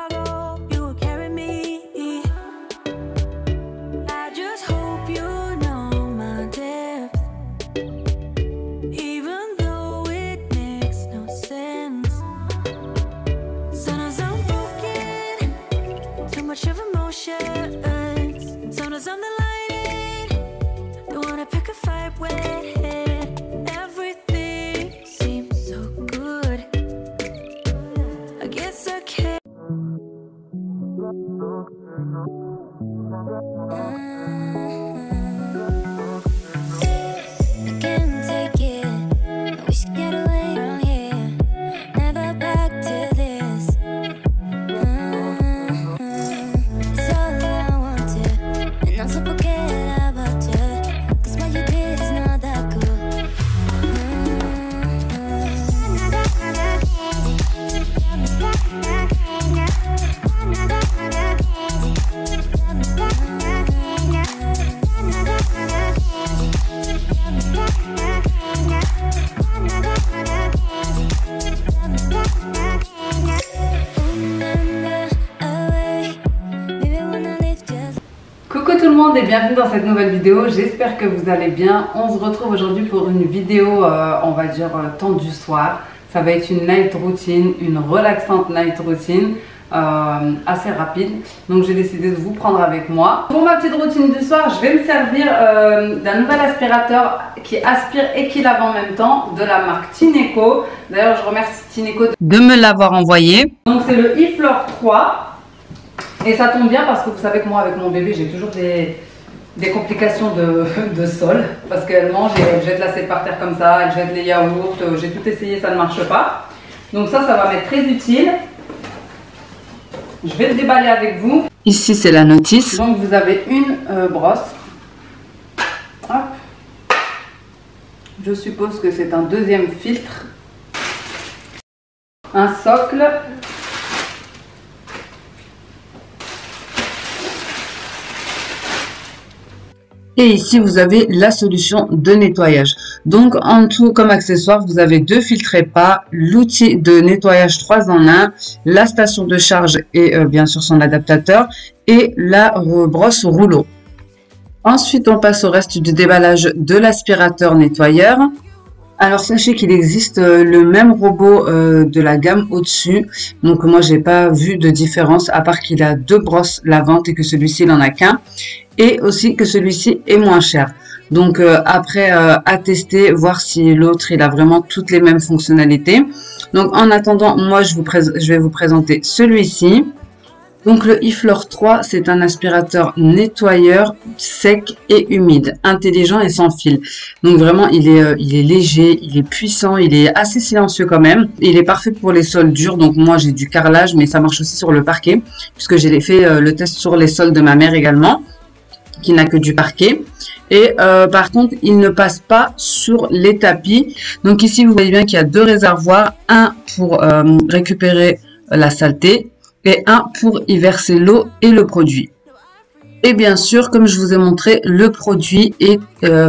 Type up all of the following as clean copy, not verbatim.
I go, you will carry me. I just hope you know my depth, even though it makes no sense. Sometimes I'm broken, too much of emotions. Sometimes I'm the lightning, don't wanna pick a fight with. Everything seems so good, I guess I can't. I can't take it, we should get away from here, never back to this. It's all I wanted, and also forget about it, 'cause what you did is not that cool. Coucou tout le monde et bienvenue dans cette nouvelle vidéo, j'espère que vous allez bien. On se retrouve aujourd'hui pour une vidéo, on va dire temps du soir. Ça va être une night routine, une relaxante night routine, assez rapide. Donc j'ai décidé de vous prendre avec moi. Pour ma petite routine du soir, je vais me servir d'un nouvel aspirateur qui aspire et qui lave en même temps, de la marque Tineco. D'ailleurs je remercie Tineco de me l'avoir envoyé. Donc c'est le eFloor 3. Et ça tombe bien parce que vous savez que moi avec mon bébé j'ai toujours des complications de sol. Parce qu'elle mange et elle jette l'assiette par terre comme ça, elle jette les yaourts, j'ai tout essayé, ça ne marche pas. Donc ça va m'être très utile. Je vais le déballer avec vous. Ici c'est la notice. Donc vous avez une brosse. Hop. Je suppose que c'est un deuxième filtre. Un socle. Et ici, vous avez la solution de nettoyage. Donc, en tout, comme accessoire, vous avez deux filtres EPA, l'outil de nettoyage 3 en 1, la station de charge et bien sûr son adaptateur et la brosse rouleau. Ensuite, on passe au reste du déballage de l'aspirateur nettoyeur. Alors, sachez qu'il existe le même robot de la gamme au-dessus. Donc, moi, j'ai pas vu de différence à part qu'il a deux brosses lavantes et que celui-ci, il en a qu'un. Et aussi que celui-ci est moins cher. Donc après à tester, voir si l'autre il a vraiment toutes les mêmes fonctionnalités. Donc en attendant, moi je vais vous présenter celui-ci. Donc le eFloor 3, c'est un aspirateur nettoyeur sec et humide, intelligent et sans fil. Donc vraiment il est léger, il est puissant, il est assez silencieux quand même. Il est parfait pour les sols durs, donc moi j'ai du carrelage mais ça marche aussi sur le parquet. Puisque j'ai fait le test sur les sols de ma mère également, qui n'a que du parquet. Et par contre, il ne passe pas sur les tapis. Donc ici, vous voyez bien qu'il y a deux réservoirs. Un pour récupérer la saleté et un pour y verser l'eau et le produit. Et bien sûr, comme je vous ai montré, le produit est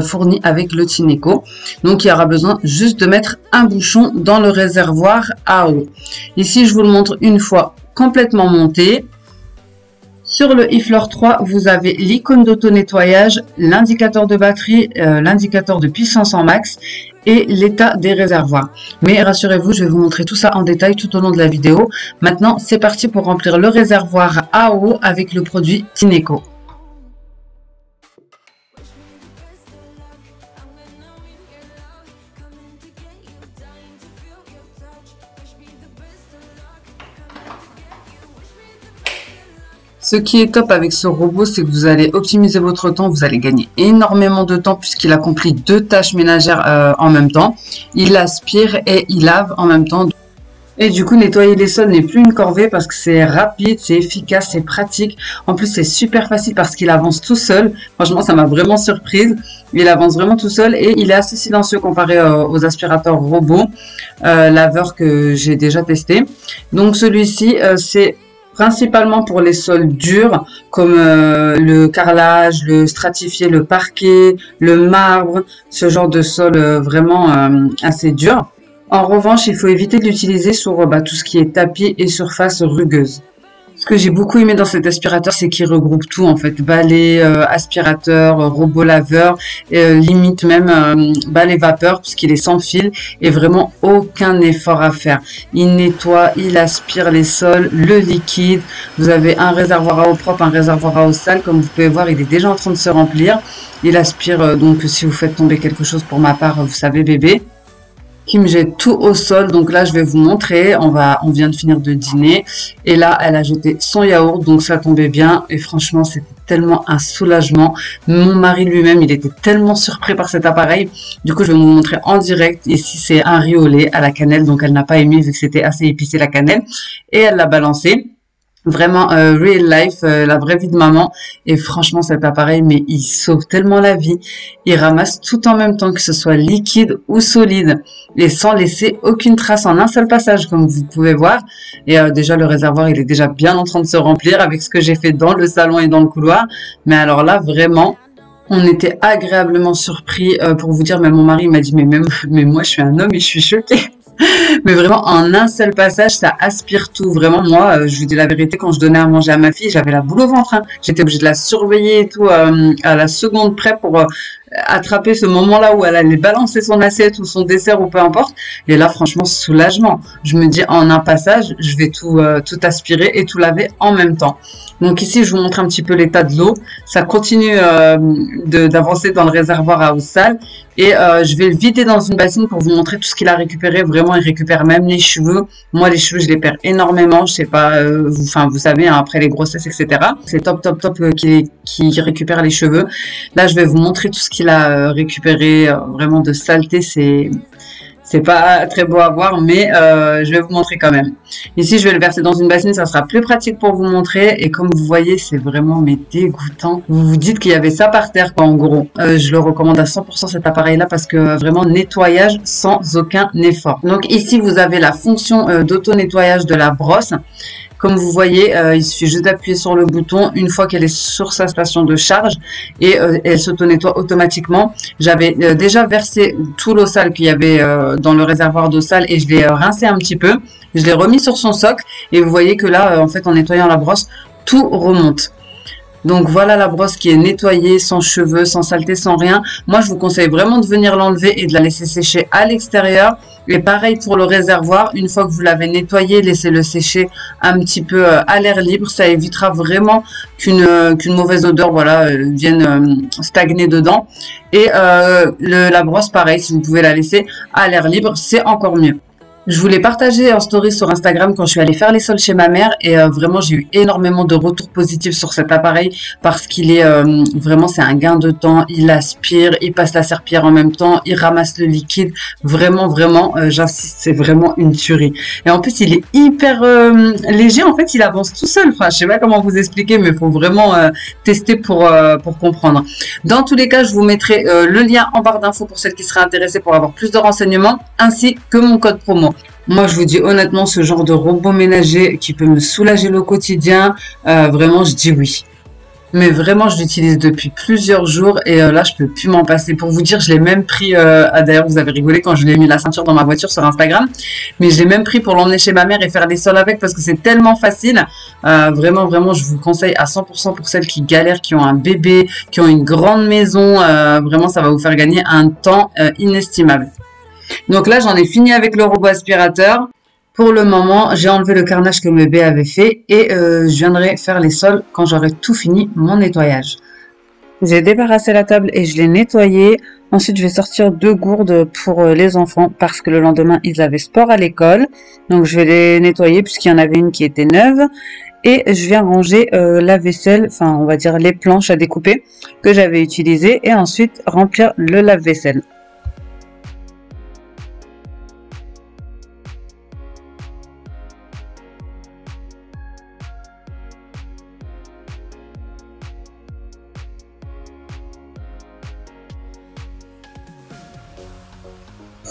fourni avec le Tineco. Donc, il y aura besoin juste de mettre un bouchon dans le réservoir à eau. Ici, je vous le montre une fois complètement monté. Sur le eFloor 3, vous avez l'icône d'auto-nettoyage, l'indicateur de batterie, l'indicateur de puissance en max et l'état des réservoirs. Mais rassurez-vous, je vais vous montrer tout ça en détail tout au long de la vidéo. Maintenant, c'est parti pour remplir le réservoir à eau avec le produit Tineco. Ce qui est top avec ce robot, c'est que vous allez optimiser votre temps, vous allez gagner énormément de temps puisqu'il accomplit deux tâches ménagères en même temps. Il aspire et il lave en même temps. Et du coup, nettoyer les sols n'est plus une corvée parce que c'est rapide, c'est efficace, c'est pratique. En plus, c'est super facile parce qu'il avance tout seul. Franchement, ça m'a vraiment surprise. Il avance vraiment tout seul et il est assez silencieux comparé aux aspirateurs robots laveurs que j'ai déjà testé. Donc celui-ci, c'est principalement pour les sols durs comme le carrelage, le stratifié, le parquet, le marbre, ce genre de sol vraiment assez dur. En revanche, il faut éviter de l'utiliser sur tout ce qui est tapis et surface rugueuse. Ce que j'ai beaucoup aimé dans cet aspirateur, c'est qu'il regroupe tout en fait. Balai, aspirateur, robot laveur, limite même balai vapeur puisqu'il est sans fil et vraiment aucun effort à faire. Il nettoie, il aspire les sols, le liquide. Vous avez un réservoir à eau propre, un réservoir à eau sale. Comme vous pouvez voir, il est déjà en train de se remplir. Il aspire donc si vous faites tomber quelque chose, pour ma part, vous savez bébé, qui me jette tout au sol. Donc là, je vais vous montrer. On vient de finir de dîner. Et là, elle a jeté son yaourt. Donc ça tombait bien. Et franchement, c'était tellement un soulagement. Mon mari lui-même, il était tellement surpris par cet appareil. Du coup, je vais vous montrer en direct. Ici, c'est un riz au lait à la cannelle. Donc elle n'a pas aimé vu que c'était assez épicé la cannelle. Et elle l'a balancé. Vraiment real life, la vraie vie de maman. Et franchement, cet appareil, mais il sauve tellement la vie. Il ramasse tout en même temps, que ce soit liquide ou solide, et sans laisser aucune trace en un seul passage, comme vous pouvez voir. Et déjà, le réservoir, il est déjà bien en train de se remplir avec ce que j'ai fait dans le salon et dans le couloir. Mais alors là, vraiment, on était agréablement surpris. Pour vous dire, même mon mari m'a dit, mais moi, je suis un homme et je suis choquée. Mais vraiment, en un seul passage, ça aspire tout. Vraiment, moi, je vous dis la vérité, quand je donnais à manger à ma fille, j'avais la boule au ventre. Hein. J'étais obligée de la surveiller et tout à la seconde près pour attraper ce moment-là où elle allait balancer son assiette ou son dessert ou peu importe. Et là, franchement, soulagement. Je me dis, en un passage, je vais tout aspirer et tout laver en même temps. Donc ici, je vous montre un petit peu l'état de l'eau. Ça continue d'avancer dans le réservoir à eau sale. Et je vais le vider dans une bassine pour vous montrer tout ce qu'il a récupéré. Vraiment, il récupère même les cheveux. Moi, les cheveux, je les perds énormément. Je sais pas, vous savez, hein, après les grossesses, etc. C'est top qui récupère les cheveux. Là, je vais vous montrer tout ce qu'il a récupéré. Vraiment de saleté, c'est pas très beau à voir, mais je vais vous montrer quand même. Ici, je vais le verser dans une bassine, ça sera plus pratique pour vous montrer. Et comme vous voyez, c'est vraiment dégoûtant. Vous vous dites qu'il y avait ça par terre, quoi, en gros. Je le recommande à 100% cet appareil-là parce que vraiment nettoyage sans aucun effort. Donc ici, vous avez la fonction d'auto-nettoyage de la brosse. Comme vous voyez, il suffit juste d'appuyer sur le bouton une fois qu'elle est sur sa station de charge et elle s'auto-nettoie automatiquement. J'avais déjà versé tout l'eau sale qu'il y avait dans le réservoir d'eau sale et je l'ai rincé un petit peu. Je l'ai remis sur son socle et vous voyez que là, en fait, en nettoyant la brosse, tout remonte. Donc voilà la brosse qui est nettoyée, sans cheveux, sans saleté, sans rien. Moi, je vous conseille vraiment de venir l'enlever et de la laisser sécher à l'extérieur. Et pareil pour le réservoir, une fois que vous l'avez nettoyé, laissez-le sécher un petit peu à l'air libre. Ça évitera vraiment qu'une mauvaise odeur vienne stagner dedans. Et la brosse, pareil, si vous pouvez la laisser à l'air libre, c'est encore mieux. Je voulais partager en story sur Instagram quand je suis allée faire les sols chez ma mère et vraiment j'ai eu énormément de retours positifs sur cet appareil parce qu'il est vraiment c'est un gain de temps, il aspire, il passe la serpillière en même temps, il ramasse le liquide, vraiment j'insiste, c'est vraiment une tuerie. Et en plus il est hyper léger, en fait il avance tout seul, enfin je sais pas comment vous expliquer mais il faut vraiment tester pour comprendre. Dans tous les cas je vous mettrai le lien en barre d'infos pour celles qui seraient intéressées pour avoir plus de renseignements ainsi que mon code promo. Moi, je vous dis honnêtement, ce genre de robot ménager qui peut me soulager le quotidien, vraiment, je dis oui. Mais vraiment, je l'utilise depuis plusieurs jours et là, je peux plus m'en passer. Pour vous dire, je l'ai même pris, d'ailleurs, vous avez rigolé quand je l'ai mis la ceinture dans ma voiture sur Instagram, mais je l'ai même pris pour l'emmener chez ma mère et faire des sols avec parce que c'est tellement facile. Vraiment, je vous conseille à 100% pour celles qui galèrent, qui ont un bébé, qui ont une grande maison. Vraiment, ça va vous faire gagner un temps inestimable. Donc là, j'en ai fini avec le robot aspirateur. Pour le moment, j'ai enlevé le carnage que bébé avait fait et je viendrai faire les sols quand j'aurai tout fini mon nettoyage. J'ai débarrassé la table et je l'ai nettoyée. Ensuite, je vais sortir 2 gourdes pour les enfants parce que le lendemain, ils avaient sport à l'école. Donc, je vais les nettoyer puisqu'il y en avait une qui était neuve. Et je viens ranger la vaisselle, enfin, on va dire les planches à découper que j'avais utilisées et ensuite remplir le lave-vaisselle.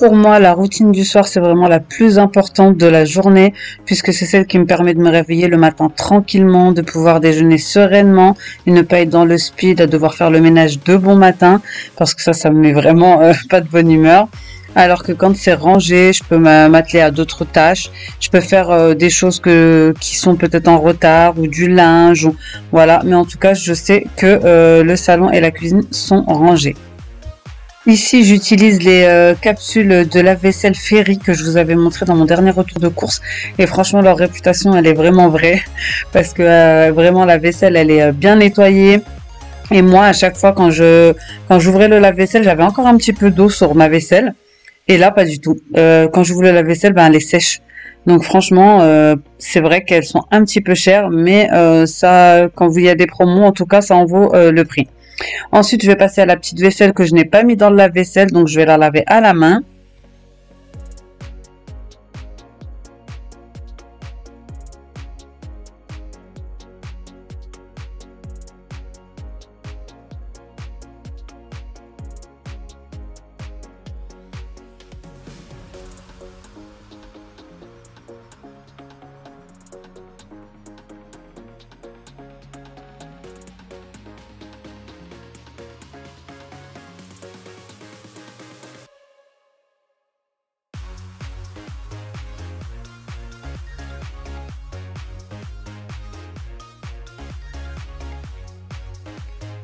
Pour moi, la routine du soir, c'est vraiment la plus importante de la journée, puisque c'est celle qui me permet de me réveiller le matin tranquillement, de pouvoir déjeuner sereinement et ne pas être dans le speed, à devoir faire le ménage de bon matin, parce que ça me met vraiment pas de bonne humeur. Alors que quand c'est rangé, je peux m'atteler à d'autres tâches. Je peux faire des choses qui sont peut-être en retard ou du linge. Voilà, mais en tout cas, je sais que le salon et la cuisine sont rangés. Ici, j'utilise les capsules de lave-vaisselle Ferry que je vous avais montré dans mon dernier retour de course. Et franchement, leur réputation, elle est vraiment vraie. Parce que vraiment, la vaisselle, elle est bien nettoyée. Et moi, à chaque fois, quand j'ouvrais le lave-vaisselle, j'avais encore un petit peu d'eau sur ma vaisselle. Et là, pas du tout. Quand j'ouvre le lave-vaisselle, ben, elle est sèche. Donc franchement, c'est vrai qu'elles sont un petit peu chères, mais ça, quand il y a des promos, en tout cas, ça en vaut le prix. Ensuite, je vais passer à la petite vaisselle que je n'ai pas mis dans le lave-vaisselle, donc je vais la laver à la main.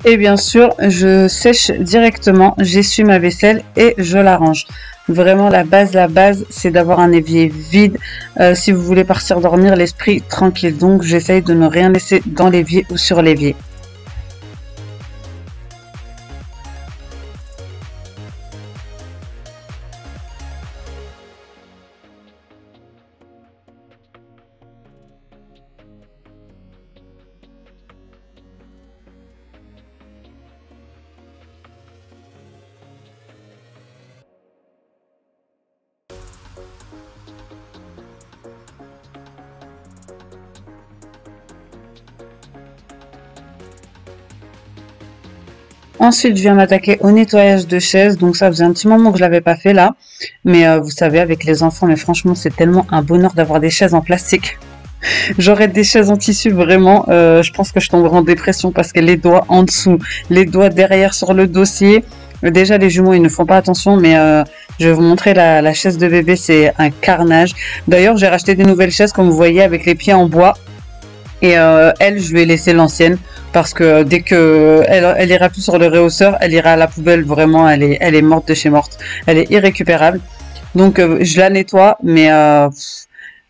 Et bien sûr, je sèche directement, j'essuie ma vaisselle et je la range. Vraiment, la base, c'est d'avoir un évier vide si vous voulez partir dormir l'esprit tranquille. Donc, j'essaye de ne rien laisser dans l'évier ou sur l'évier. Ensuite, je viens m'attaquer au nettoyage de chaises. Donc ça faisait un petit moment que je l'avais pas fait là. Mais vous savez, avec les enfants, mais franchement, c'est tellement un bonheur d'avoir des chaises en plastique. J'aurais des chaises en tissu, vraiment. Je pense que je tomberai en dépression parce que les doigts en dessous, les doigts derrière sur le dossier. Déjà, les jumeaux, ils ne font pas attention, mais je vais vous montrer la chaise de bébé. C'est un carnage. D'ailleurs, j'ai racheté des nouvelles chaises, comme vous voyez, avec les pieds en bois. Et elle, je lui ai laissé l'ancienne parce que dès que elle ira plus sur le réhausseur, elle ira à la poubelle. Vraiment, elle est morte de chez morte. Elle est irrécupérable. Donc, je la nettoie, mais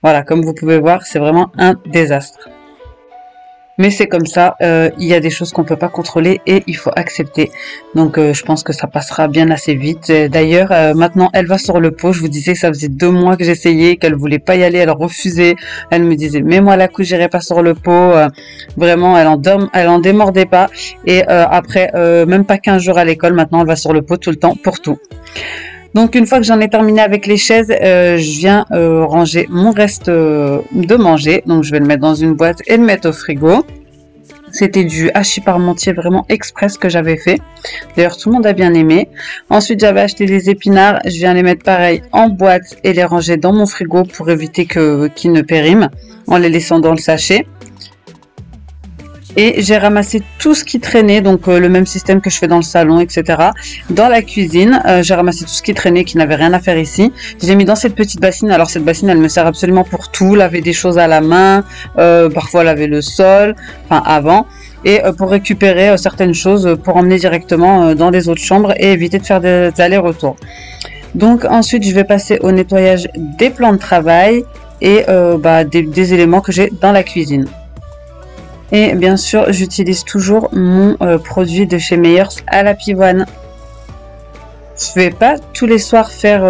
voilà, comme vous pouvez voir, c'est vraiment un désastre. Mais c'est comme ça, il y a des choses qu'on peut pas contrôler et il faut accepter. Donc je pense que ça passera bien assez vite. D'ailleurs, maintenant elle va sur le pot. Je vous disais que ça faisait 2 mois que j'essayais, qu'elle voulait pas y aller, elle refusait. Elle me disait mets-moi la couche, j'irai pas sur le pot. Vraiment, elle en démordait pas. Et après même pas 15 jours à l'école, maintenant elle va sur le pot tout le temps pour tout. Donc une fois que j'en ai terminé avec les chaises, je viens ranger mon reste de manger. Donc je vais le mettre dans une boîte et le mettre au frigo. C'était du hachis parmentier vraiment express que j'avais fait. D'ailleurs tout le monde a bien aimé. Ensuite j'avais acheté des épinards. Je viens les mettre pareil en boîte et les ranger dans mon frigo pour éviter qu'ils ne périment en les laissant dans le sachet. Et j'ai ramassé tout ce qui traînait, donc le même système que je fais dans le salon, etc. Dans la cuisine, j'ai ramassé tout ce qui traînait, qui n'avait rien à faire ici. J'ai mis dans cette petite bassine. Alors cette bassine, elle me sert absolument pour tout. Laver des choses à la main, parfois laver le sol, enfin avant. Et pour récupérer certaines choses pour emmener directement dans les autres chambres et éviter de faire des allers-retours. Donc ensuite, je vais passer au nettoyage des plans de travail et des éléments que j'ai dans la cuisine. Et bien sûr, j'utilise toujours mon produit de chez Meyers à la pivoine. Je vais pas tous les soirs faire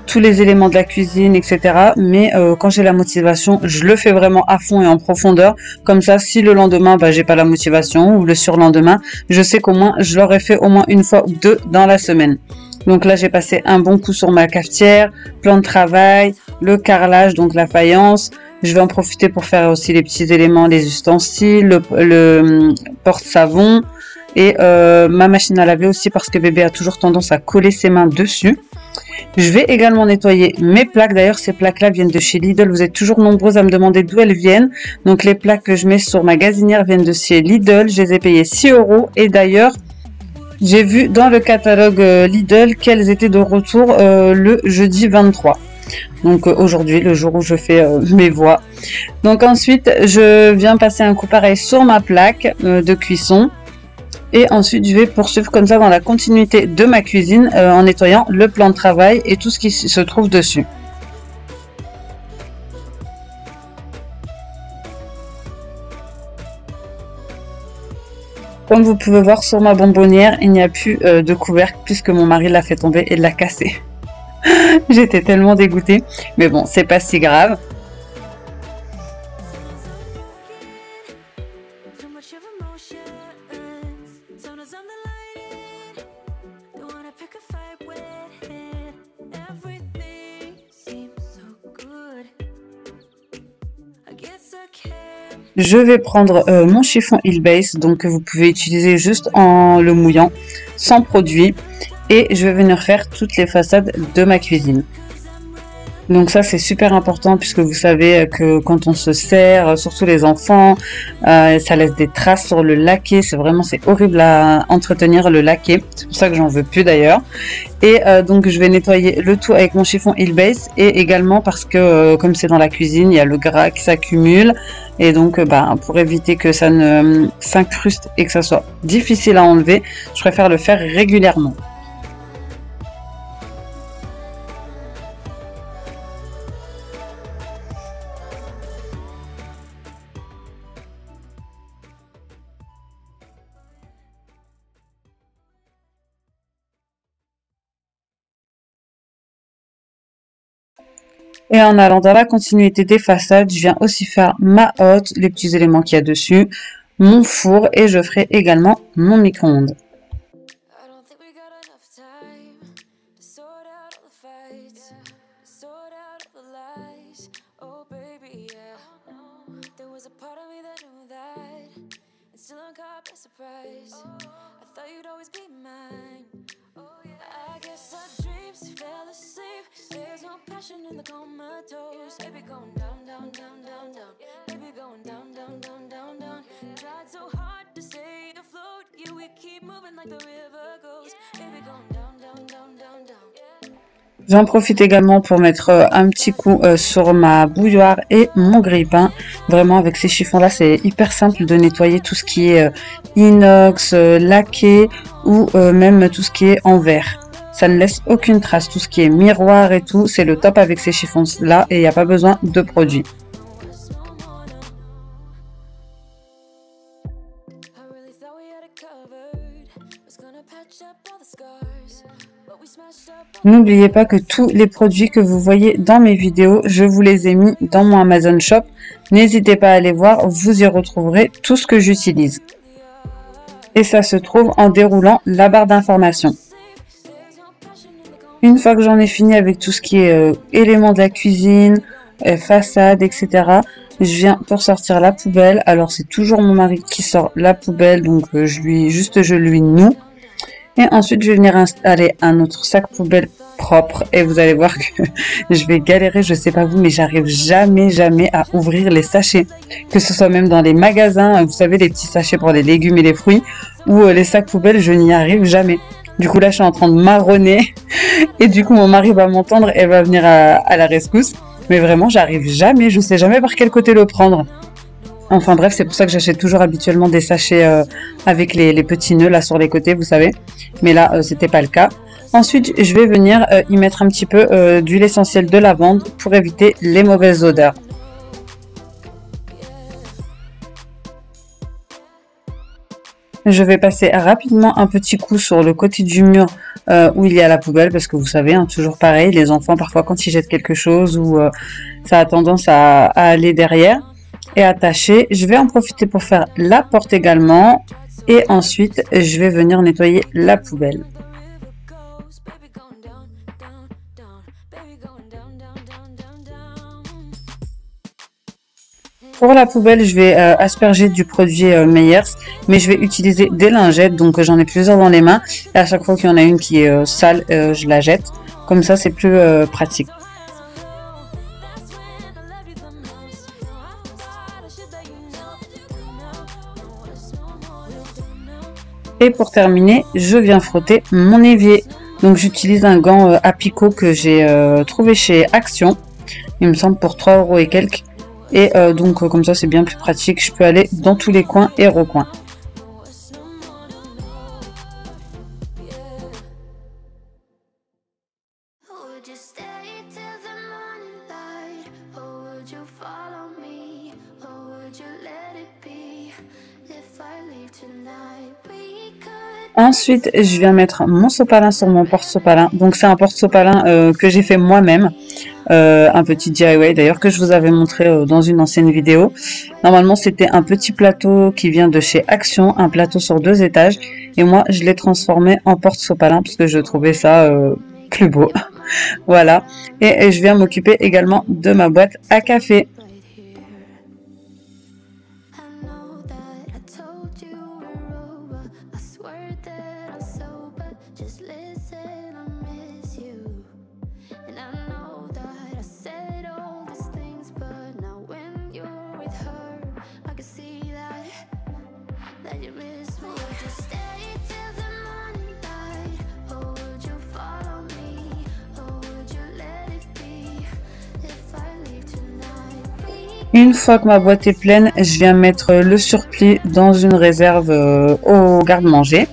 tous les éléments de la cuisine, etc. Mais quand j'ai la motivation, je le fais vraiment à fond et en profondeur. Comme ça, si le lendemain, j'ai pas la motivation ou le surlendemain, je sais qu'au moins, je l'aurai fait au moins une fois ou 2 dans la semaine. Donc là, j'ai passé un bon coup sur ma cafetière, plan de travail, le carrelage, donc la faïence. Je vais en profiter pour faire aussi les petits éléments, les ustensiles, le porte-savon et ma machine à laver aussi parce que bébé a toujours tendance à coller ses mains dessus. Je vais également nettoyer mes plaques. D'ailleurs, ces plaques-là viennent de chez Lidl. Vous êtes toujours nombreuses à me demander d'où elles viennent. Donc, les plaques que je mets sur ma gazinière viennent de chez Lidl. Je les ai payées 6 €. Et d'ailleurs, J'ai vu dans le catalogue Lidl qu'elles étaient de retour le jeudi 23. Donc aujourd'hui, le jour où je fais mes voix. Donc ensuite, je viens passer un coup pareil sur ma plaque de cuisson. Et ensuite, je vais poursuivre comme ça dans la continuité de ma cuisine en nettoyant le plan de travail et tout ce qui se trouve dessus. Comme vous pouvez voir sur ma bonbonnière, il n'y a plus de couvercle puisque mon mari l'a fait tomber et l'a cassé. J'étais tellement dégoûtée, mais bon, c'est pas si grave. Je vais prendre mon chiffon Heal Base, donc que vous pouvez utiliser juste en le mouillant, sans produit. Et je vais venir faire toutes les façades de ma cuisine. Donc ça c'est super important puisque vous savez que quand on se sert, surtout les enfants, ça laisse des traces sur le laquais. C'est horrible à entretenir le laquais. C'est pour ça que j'en veux plus d'ailleurs. Et donc je vais nettoyer le tout avec mon chiffon Heal Base et également parce que comme c'est dans la cuisine, il y a le gras qui s'accumule. Et donc pour éviter que ça ne s'incruste et que ça soit difficile à enlever, je préfère le faire régulièrement. Et en allant dans la continuité des façades, je viens aussi faire ma hotte, les petits éléments qu'il y a dessus, mon four et je ferai également mon micro-ondes. In the comatose, baby going down, down, down, down, down, baby going down, down, down, down, down. Tried so hard to stay afloat, yeah we keep moving like the river goes, baby going down, down, down, down, down. J'en profite également pour mettre un petit coup sur ma bouilloire et mon grille-pain. Vraiment avec ces chiffons là c'est hyper simple de nettoyer tout ce qui est inox, laqué ou même tout ce qui est en verre. Ça ne laisse aucune trace, tout ce qui est miroir et tout, c'est le top avec ces chiffons là et il n'y a pas besoin de produits. N'oubliez pas que tous les produits que vous voyez dans mes vidéos, je vous les ai mis dans mon Amazon Shop. N'hésitez pas à aller voir, vous y retrouverez tout ce que j'utilise. Et ça se trouve en déroulant la barre d'information. Une fois que j'en ai fini avec tout ce qui est éléments de la cuisine, façade, etc., je viens pour sortir la poubelle. Alors c'est toujours mon mari qui sort la poubelle, donc je lui noue. Et ensuite je vais venir installer un autre sac poubelle propre. Et vous allez voir que je vais galérer, je sais pas vous, mais j'arrive jamais à ouvrir les sachets. Que ce soit même dans les magasins, vous savez les petits sachets pour les légumes et les fruits, ou les sacs poubelles, je n'y arrive jamais. Du coup, là, je suis en train de marronner. Et du coup, mon mari va m'entendre et va venir à la rescousse. Mais vraiment, j'arrive jamais. Je sais jamais par quel côté le prendre. Enfin bref, c'est pour ça que j'achète toujours habituellement des sachets avec les petits nœuds là sur les côtés, vous savez. Mais là, c'était pas le cas. Ensuite, je vais venir y mettre un petit peu d'huile essentielle de lavande pour éviter les mauvaises odeurs. Je vais passer rapidement un petit coup sur le côté du mur où il y a la poubelle parce que vous savez, hein, toujours pareil, les enfants parfois quand ils jettent quelque chose ou ça a tendance à aller derrière et attacher. Je vais en profiter pour faire la porte également et ensuite je vais venir nettoyer la poubelle. Pour la poubelle, je vais asperger du produit Meyers, mais je vais utiliser des lingettes, donc j'en ai plusieurs dans les mains. Et à chaque fois qu'il y en a une qui est sale, je la jette. Comme ça, c'est plus pratique. Et pour terminer, je viens frotter mon évier. Donc j'utilise un gant à picot que j'ai trouvé chez Action. Il me semble pour 3 € et quelques. Et donc comme ça c'est bien plus pratique. Je peux aller dans tous les coins et recoins. Ensuite, je viens mettre mon sopalin sur mon porte-sopalin. Donc c'est un porte-sopalin que j'ai fait moi-même. Un petit DIY d'ailleurs que je vous avais montré dans une ancienne vidéo. Normalement c'était un petit plateau qui vient de chez Action, un plateau sur 2 étages. Et moi je l'ai transformé en porte-sopalin parce que je trouvais ça plus beau. Voilà. Et je viens m'occuper également de ma boîte à café. Une fois que ma boîte est pleine, je viens mettre le surplis dans une réserve au garde-manger.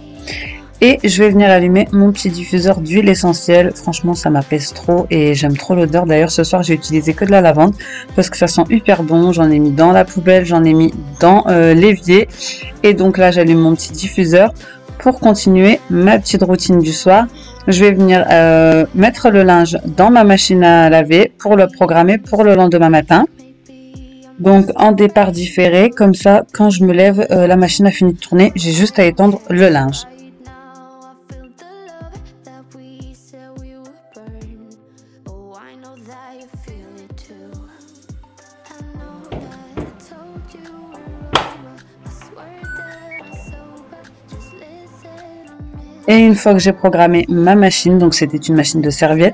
Et je vais venir allumer mon petit diffuseur d'huile essentielle. Franchement, ça m'apaise trop et j'aime trop l'odeur. D'ailleurs, ce soir, j'ai utilisé que de la lavande parce que ça sent hyper bon. J'en ai mis dans la poubelle, j'en ai mis dans l'évier. Et donc là, j'allume mon petit diffuseur pour continuer ma petite routine du soir. Je vais venir mettre le linge dans ma machine à laver pour le programmer pour le lendemain matin. Donc en départ différé, comme ça quand je me lève, la machine a fini de tourner, j'ai juste à étendre le linge. Et une fois que j'ai programmé ma machine, donc c'était une machine de serviettes,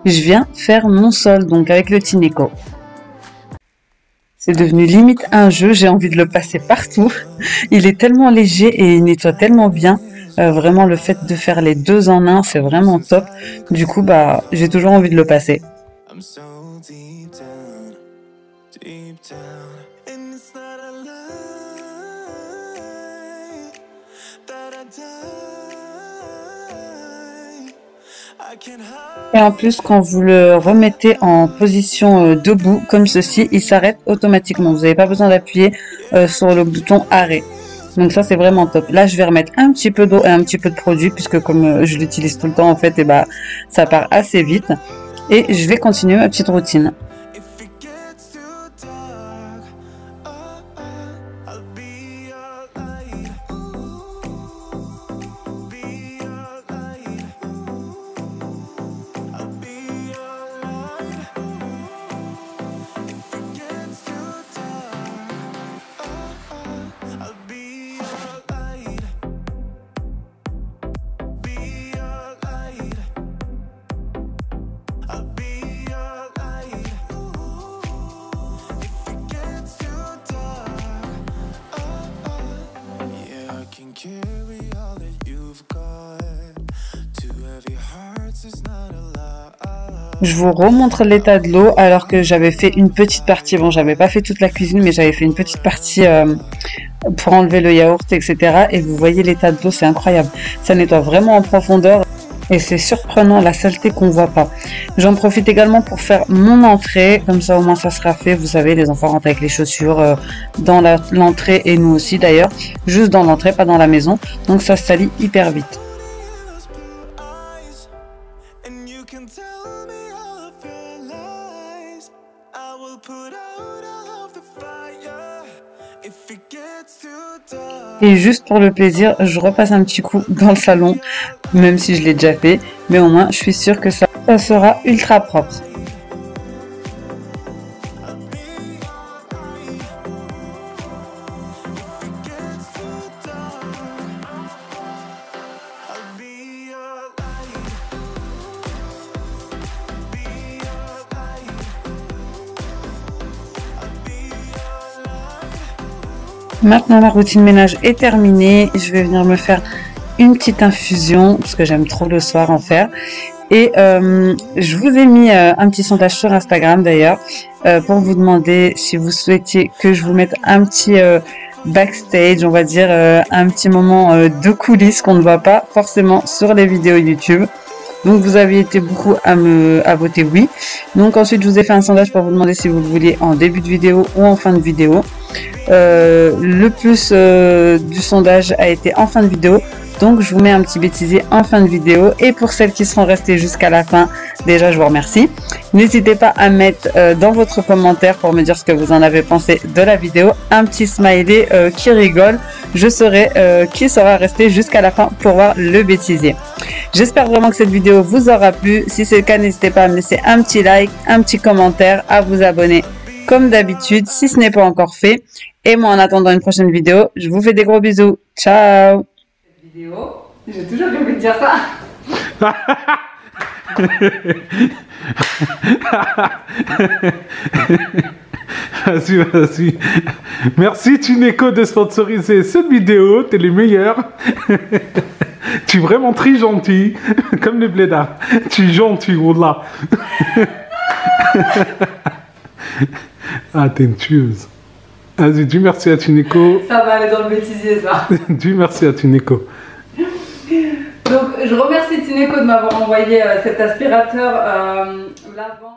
je viens faire mon sol, donc avec le Tineco. C'est devenu limite un jeu, j'ai envie de le passer partout. Il est tellement léger et il nettoie tellement bien. Vraiment le fait de faire les deux en un, c'est vraiment top. Du coup, bah, j'ai toujours envie de le passer. Et en plus, quand vous le remettez en position debout, comme ceci, il s'arrête automatiquement. Vous n'avez pas besoin d'appuyer sur le bouton arrêt. Donc ça, c'est vraiment top. Là, je vais remettre un petit peu d'eau et un petit peu de produit, puisque comme je l'utilise tout le temps, en fait, et bah, ça part assez vite. Et je vais continuer ma petite routine. Je vous remontre l'état de l'eau alors que j'avais fait une petite partie. Bon, j'avais pas fait toute la cuisine, mais j'avais fait une petite partie pour enlever le yaourt, etc. Et vous voyez l'état de l'eau, c'est incroyable. Ça nettoie vraiment en profondeur et c'est surprenant la saleté qu'on voit pas. J'en profite également pour faire mon entrée. Comme ça, au moins, ça sera fait. Vous savez, les enfants rentrent avec les chaussures dans l'entrée et nous aussi d'ailleurs. Juste dans l'entrée, pas dans la maison. Donc, ça se salit hyper vite. Et juste pour le plaisir, je repasse un petit coup dans le salon, même si je l'ai déjà fait, mais au moins je suis sûre que ça sera ultra propre. Maintenant la routine ménage est terminée, je vais venir me faire une petite infusion, parce que j'aime trop le soir en faire. Et je vous ai mis un petit sondage sur Instagram d'ailleurs, pour vous demander si vous souhaitiez que je vous mette un petit backstage, on va dire un petit moment de coulisses qu'on ne voit pas forcément sur les vidéos YouTube. Donc vous avez été beaucoup à voter oui. Donc ensuite je vous ai fait un sondage pour vous demander si vous le vouliez en début de vidéo ou en fin de vidéo. Le plus du sondage a été en fin de vidéo. Donc je vous mets un petit bêtisier en fin de vidéo. Et pour celles qui seront restées jusqu'à la fin, déjà je vous remercie. N'hésitez pas à mettre dans votre commentaire pour me dire ce que vous en avez pensé de la vidéo un petit smiley qui rigole. Je saurai qui sera resté jusqu'à la fin pour voir le bêtisier. J'espère vraiment que cette vidéo vous aura plu. Si c'est le cas, n'hésitez pas à me laisser un petit like, un petit commentaire, à vous abonner comme d'habitude si ce n'est pas encore fait. Et moi en attendant une prochaine vidéo, je vous fais des gros bisous. Ciao. Vidéo, j'ai toujours rêvé de dire ça. Vas-y, vas-y. Merci Tuneco de sponsoriser cette vidéo, t'es les meilleurs. Tu es vraiment très gentil, comme les blédards. Tu es gentil, wallah. Ah, t'es une tueuse. Vas-y, dis merci à Tuneco. Ça va aller dans le bêtisier, ça. Dis merci à Tuneco. Donc, je remercie Tuneco de m'avoir envoyé cet aspirateur lavant.